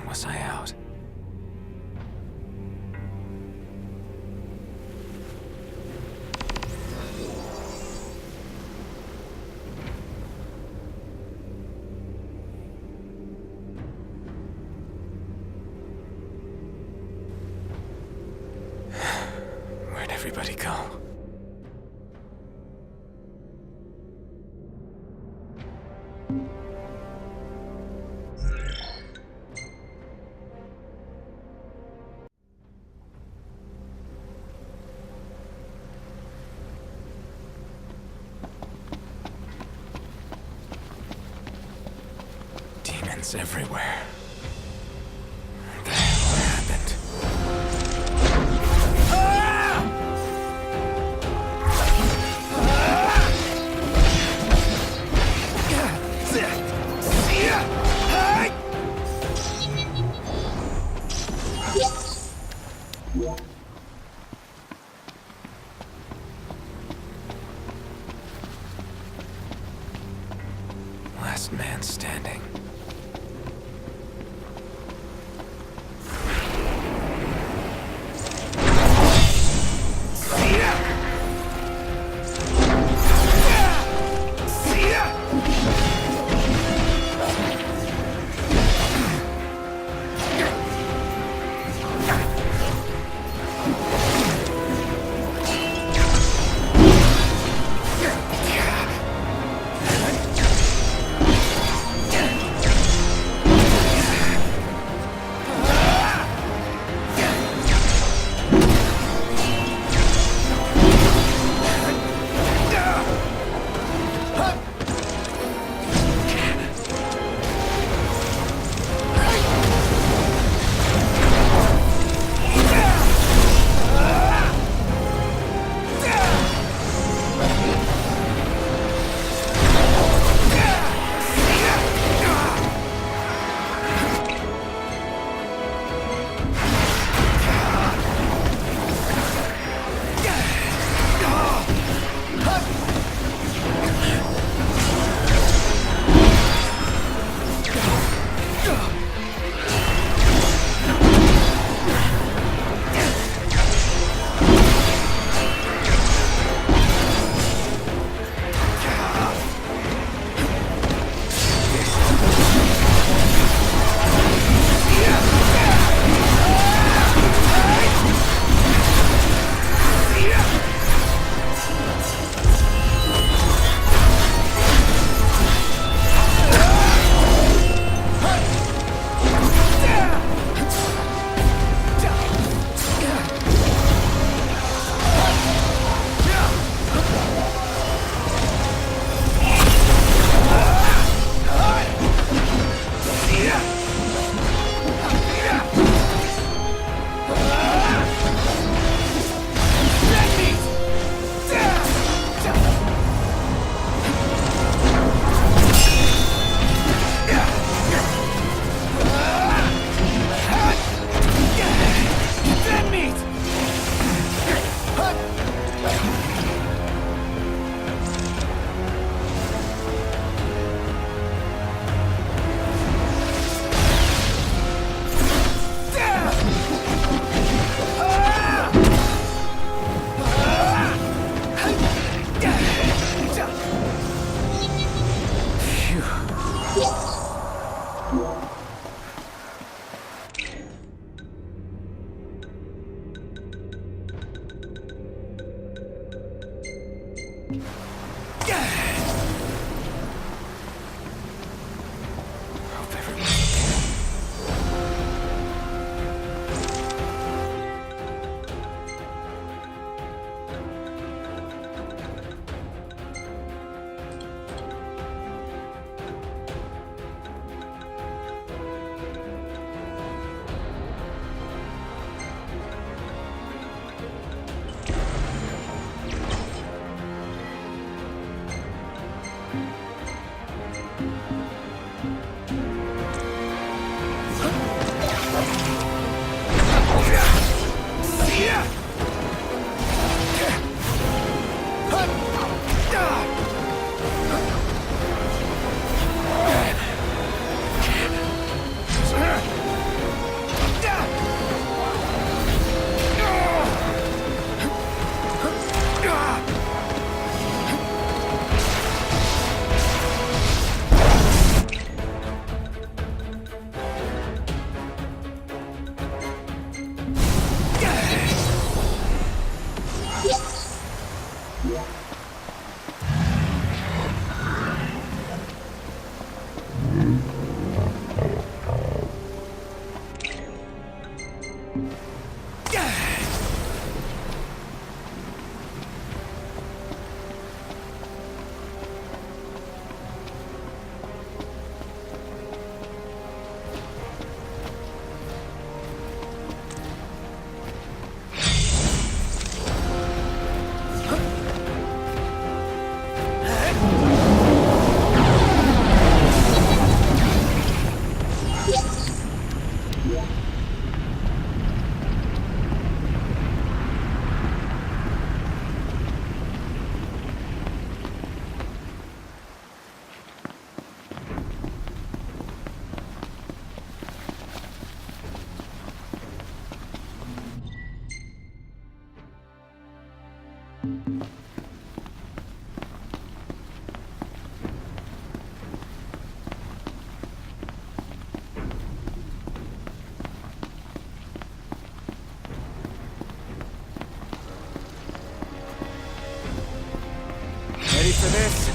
was I out? Where'd everybody go? Demons everywhere. What the hell happened? Last man standing. for this?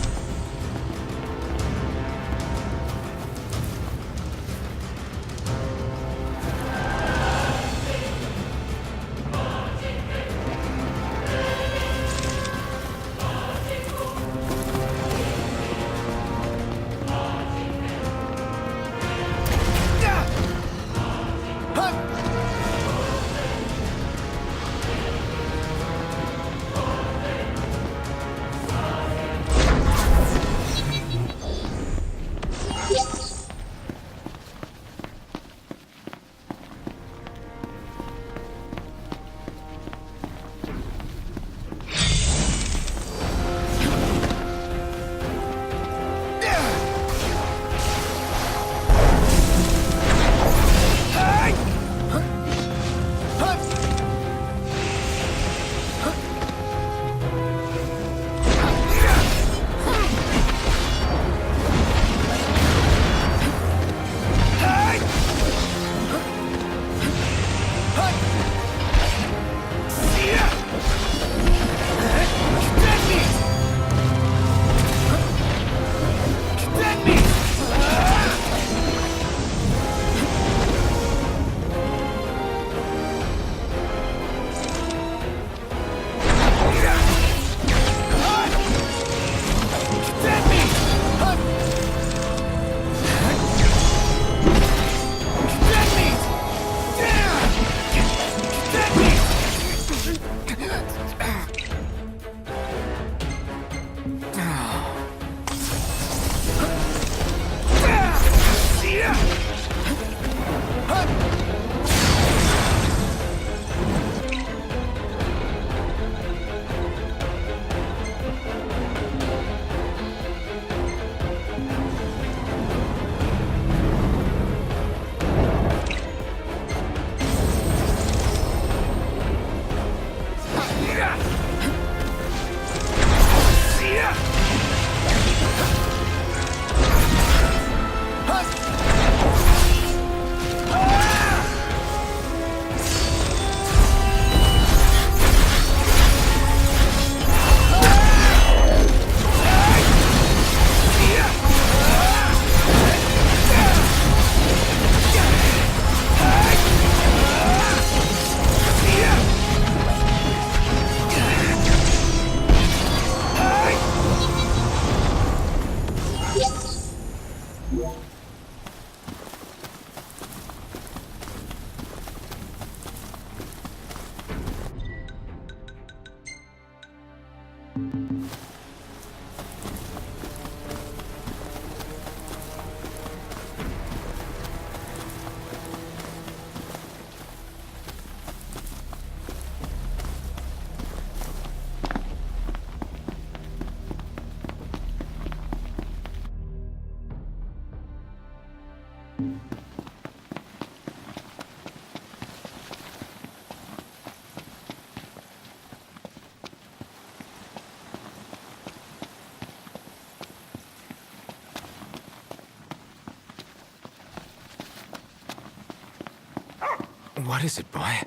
What is it, boy?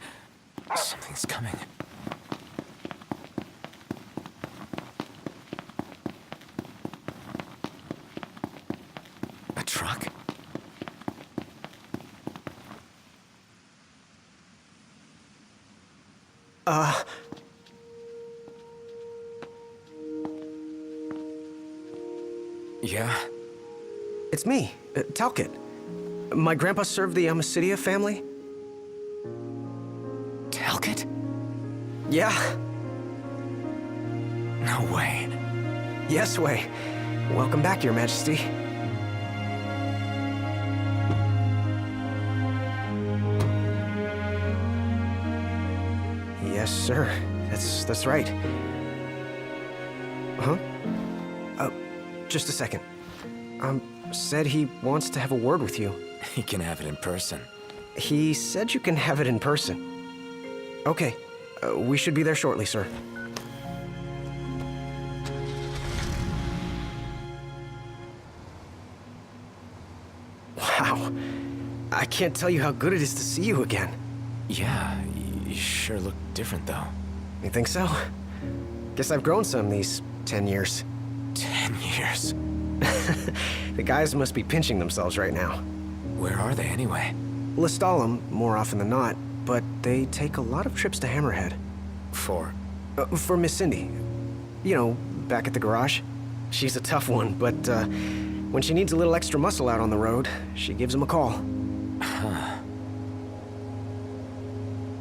Something's coming. A truck? Yeah? It's me, Talcott. My grandpa served the Amicitia family. Talcott? Yeah. No way. Yes, way. Welcome back, Your Majesty. Yes, sir. That's right. Huh? Just a second. Said he wants to have a word with you. He can have it in person. He said you can have it in person. Okay. We should be there shortly, sir. Wow. I can't tell you how good it is to see you again. Yeah, you sure look different, though. You think so? Guess I've grown some these 10 years. 10 years. The guys must be pinching themselves right now. Where are they anyway? Lestalem, more often than not, but they take a lot of trips to Hammerhead. For Miss Cindy. You know, back at the garage. She's a tough one, but when she needs a little extra muscle out on the road, she gives him a call.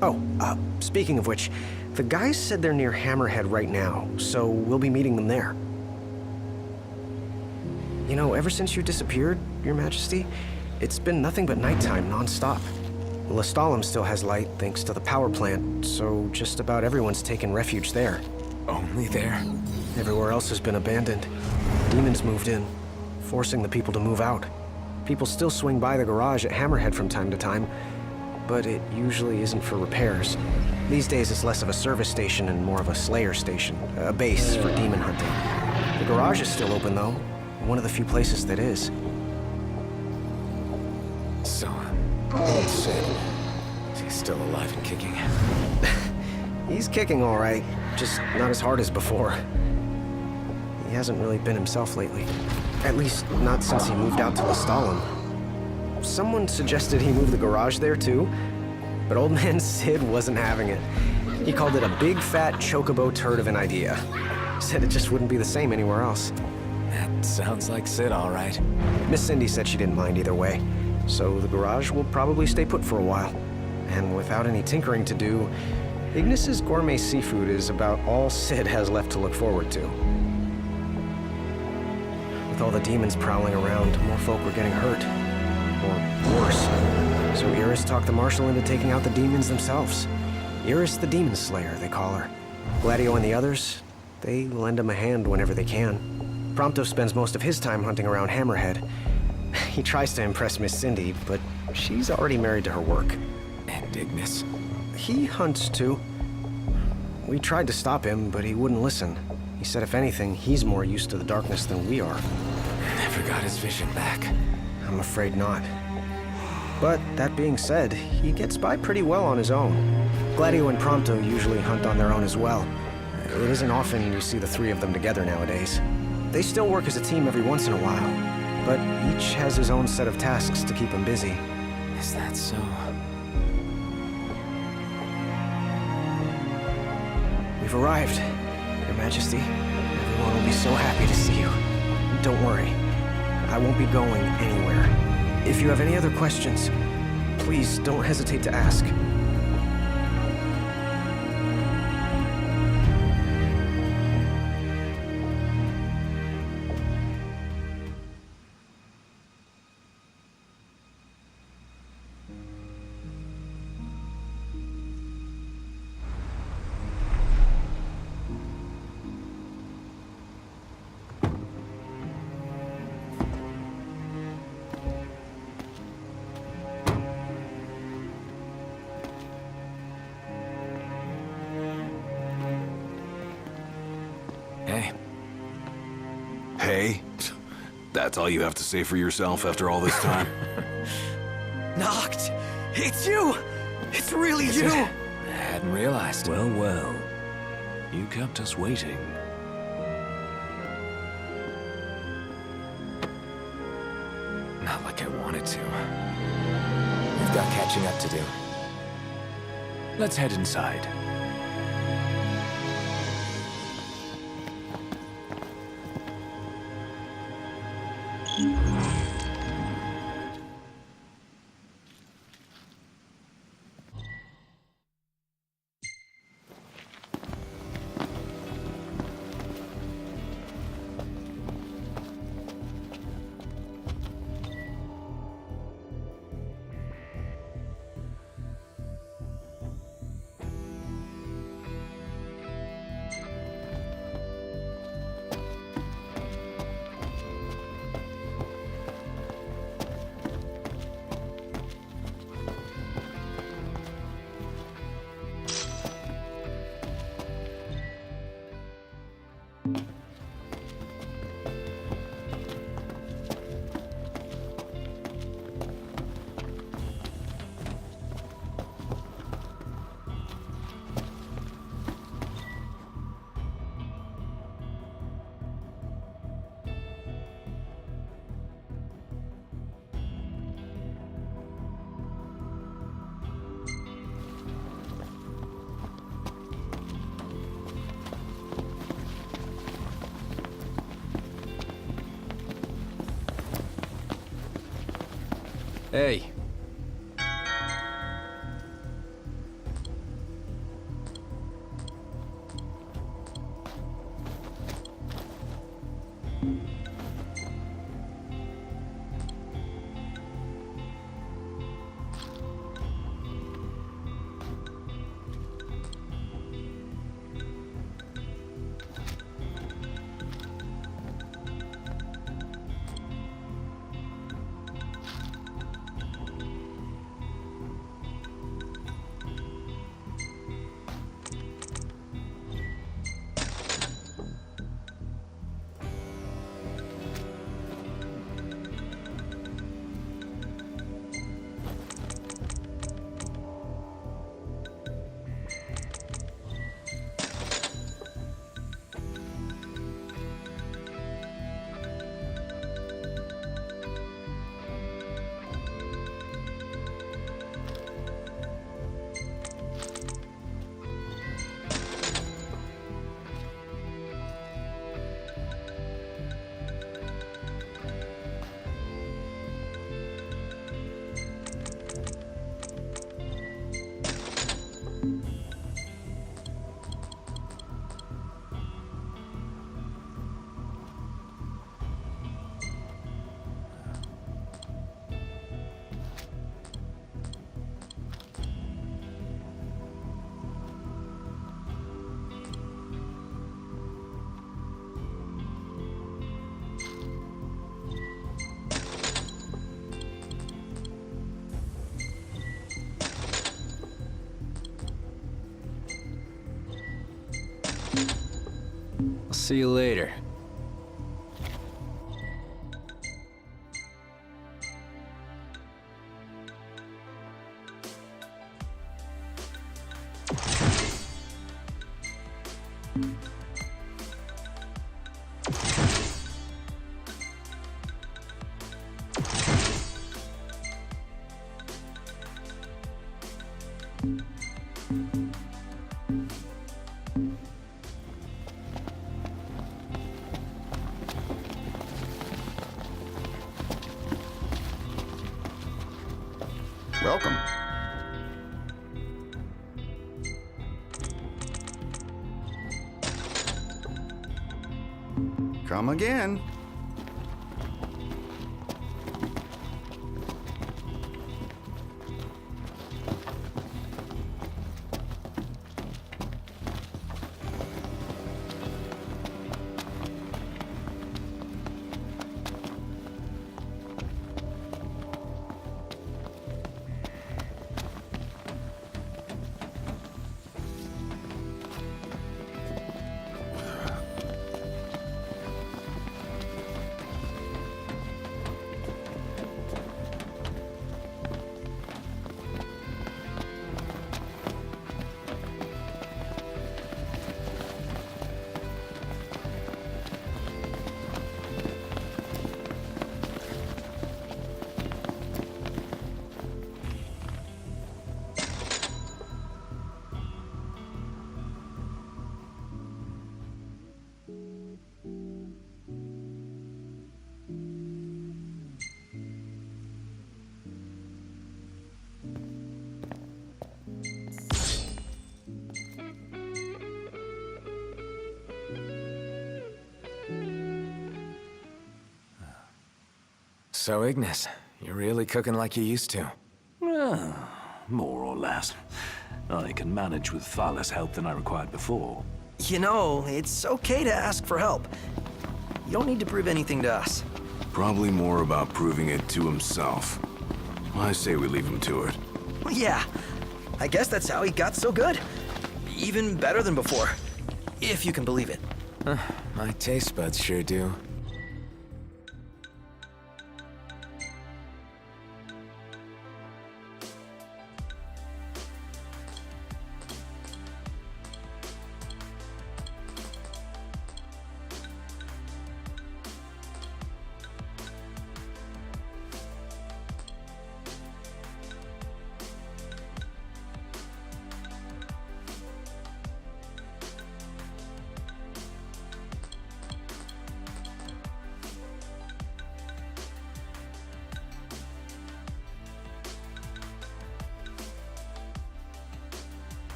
Oh, speaking of which, the guys said they're near Hammerhead right now, so we'll be meeting them there. You know, ever since you disappeared, Your Majesty, it's been nothing but nighttime non-stop. Lestalem still has light thanks to the power plant, so just about everyone's taken refuge there. Only there? Everywhere else has been abandoned. Demons moved in, forcing the people to move out. People still swing by the garage at Hammerhead from time to time, but it usually isn't for repairs. These days it's less of a service station and more of a slayer station, a base for demon hunting. The garage is still open though, one of the few places that is. So, Sid, he's still alive and kicking. He's kicking all right, just not as hard as before. He hasn't really been himself lately. At least, not since he moved out to Lestalem. Someone suggested he move the garage there too, but old man Sid wasn't having it. He called it a big fat chocobo turd of an idea. Said it just wouldn't be the same anywhere else. That sounds like Sid, all right. Miss Cindy said she didn't mind either way, so the garage will probably stay put for a while. And without any tinkering to do, Ignis's gourmet seafood is about all Sid has left to look forward to. With all the demons prowling around, more folk were getting hurt. Or worse. So Iris talked the Marshal into taking out the demons themselves. Iris the Demon Slayer, they call her. Gladio and the others, they lend him a hand whenever they can. Prompto spends most of his time hunting around Hammerhead. He tries to impress Miss Cindy, but she's already married to her work. And Ignis? He hunts too. We tried to stop him, but he wouldn't listen. He said if anything, he's more used to the darkness than we are. Never got his vision back. I'm afraid not. But that being said, he gets by pretty well on his own. Gladio and Prompto usually hunt on their own as well. It isn't often you see the three of them together nowadays. They still work as a team every once in a while, but each has his own set of tasks to keep him busy. Is that so? We've arrived, Your Majesty. Everyone will be so happy to see you. Don't worry, I won't be going anywhere. If you have any other questions, please don't hesitate to ask. Hey. Hey? That's all you have to say for yourself after all this time? Noct! It's you! It's really Is you! it? I hadn't realized. Well, well. You kept us waiting. Not like I wanted to. We've got catching up to do. Let's head inside. Hey. I'll see you later. Welcome. Come again. So, Ignis, you're really cooking like you used to. More or less. I can manage with far less help than I required before. You know, it's okay to ask for help. You don't need to prove anything to us. Probably more about proving it to himself. I say we leave him to it. Well, yeah, I guess that's how he got so good. Even better than before, if you can believe it. My taste buds sure do.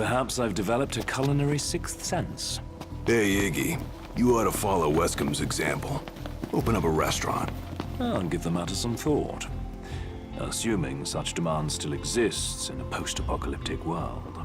Perhaps I've developed a culinary sixth sense. Hey, Iggy. You ought to follow Wescom's example. Open up a restaurant. I'll give the matter some thought. Assuming such demand still exists in a post-apocalyptic world.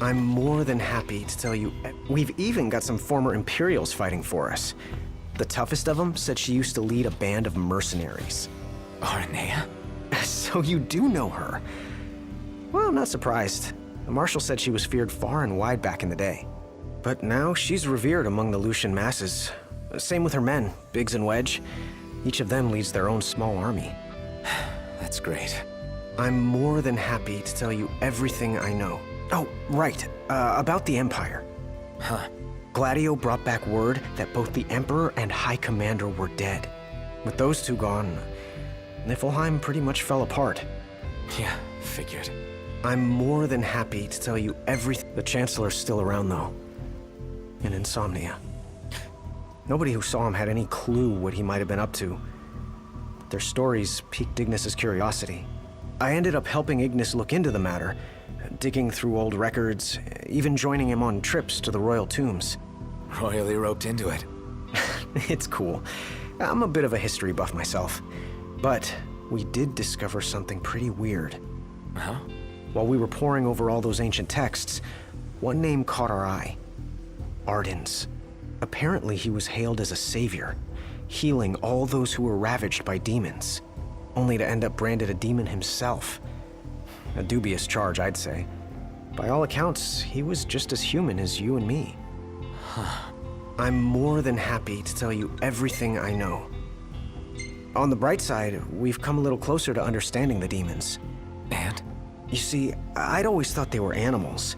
I'm more than happy to tell you, we've even got some former Imperials fighting for us. The toughest of them said she used to lead a band of mercenaries. Aranea? So you do know her. Well, I'm not surprised. The Marshal said she was feared far and wide back in the day. But now she's revered among the Lucian masses. Same with her men, Biggs and Wedge. Each of them leads their own small army. That's great. I'm more than happy to tell you everything I know. Oh, right. About the Empire. Huh. Gladio brought back word that both the Emperor and High Commander were dead. With those two gone, Niflheim pretty much fell apart. Yeah, figured. I'm more than happy to tell you everything. The Chancellor's still around, though. In Insomnia. Nobody who saw him had any clue what he might have been up to. Their stories piqued Ignis's curiosity. I ended up helping Ignis look into the matter, digging through old records, even joining him on trips to the royal tombs. Royally roped into it. It's cool. I'm a bit of a history buff myself. But we did discover something pretty weird. Huh? While we were poring over all those ancient texts, one name caught our eye. Ardens. Apparently he was hailed as a savior, healing all those who were ravaged by demons, only to end up branded a demon himself. A dubious charge, I'd say. By all accounts, he was just as human as you and me. I'm more than happy to tell you everything I know. On the bright side, we've come a little closer to understanding the demons. And? You see, I'd always thought they were animals,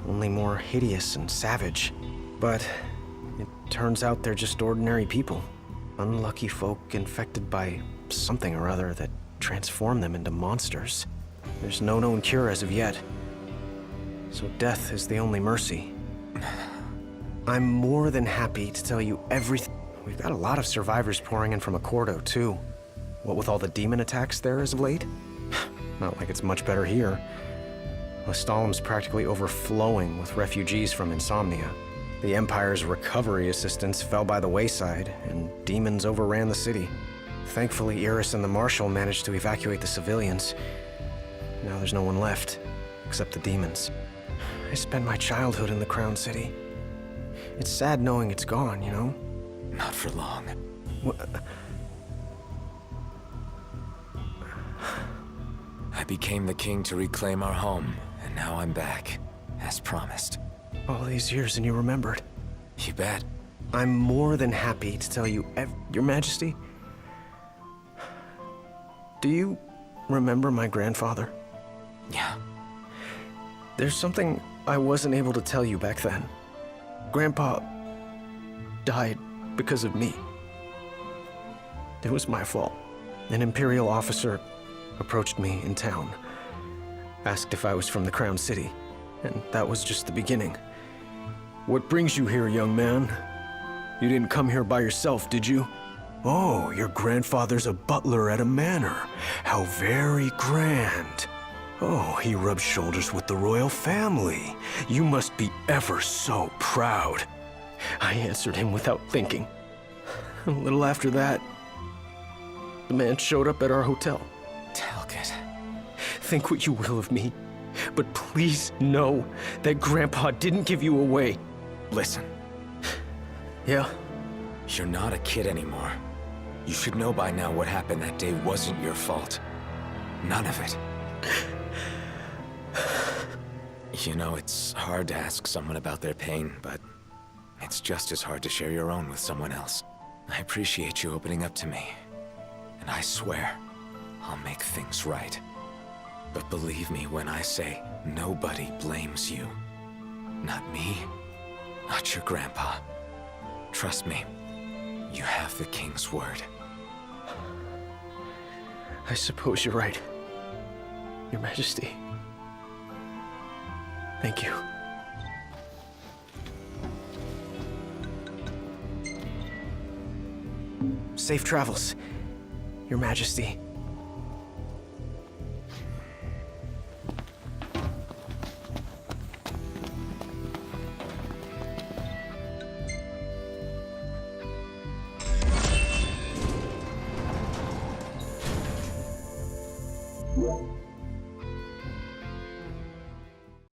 only more hideous and savage. But it turns out they're just ordinary people. Unlucky folk infected by something or other that transformed them into monsters. There's no known cure as of yet. So death is the only mercy. I'm more than happy to tell you everything. We've got a lot of survivors pouring in from Accordo, too. What with all the demon attacks there as of late? Not like it's much better here. Lestalem's practically overflowing with refugees from Insomnia. The Empire's recovery assistance fell by the wayside, and demons overran the city. Thankfully, Iris and the Marshal managed to evacuate the civilians. Now there's no one left, except the demons. I spent my childhood in the Crown City. It's sad knowing it's gone, you know? Not for long. I became the king to reclaim our home, and now I'm back, as promised. All these years and you remembered. You bet. I'm more than happy to tell you Your Majesty, do you remember my grandfather? Yeah. There's something I wasn't able to tell you back then. Grandpa died because of me. It was my fault. An Imperial officer approached me in town, asked if I was from the Crown City, and that was just the beginning. What brings you here, young man? You didn't come here by yourself, did you? Oh, your grandfather's a butler at a manor. How very grand. Oh, he rubs shoulders with the royal family. You must be ever so proud. I answered him without thinking. A little after that, the man showed up at our hotel. Talcott. Think what you will of me, but please know that Grandpa didn't give you away. Listen, Yeah? you're not a kid anymore. You should know by now what happened that day wasn't your fault. None of it. You know, it's hard to ask someone about their pain, but it's just as hard to share your own with someone else. I appreciate you opening up to me, and I swear I'll make things right. But believe me when I say nobody blames you. Not me, not your grandpa. Trust me, you have the king's word. I suppose you're right, Your Majesty. Thank you. Safe travels, Your Majesty.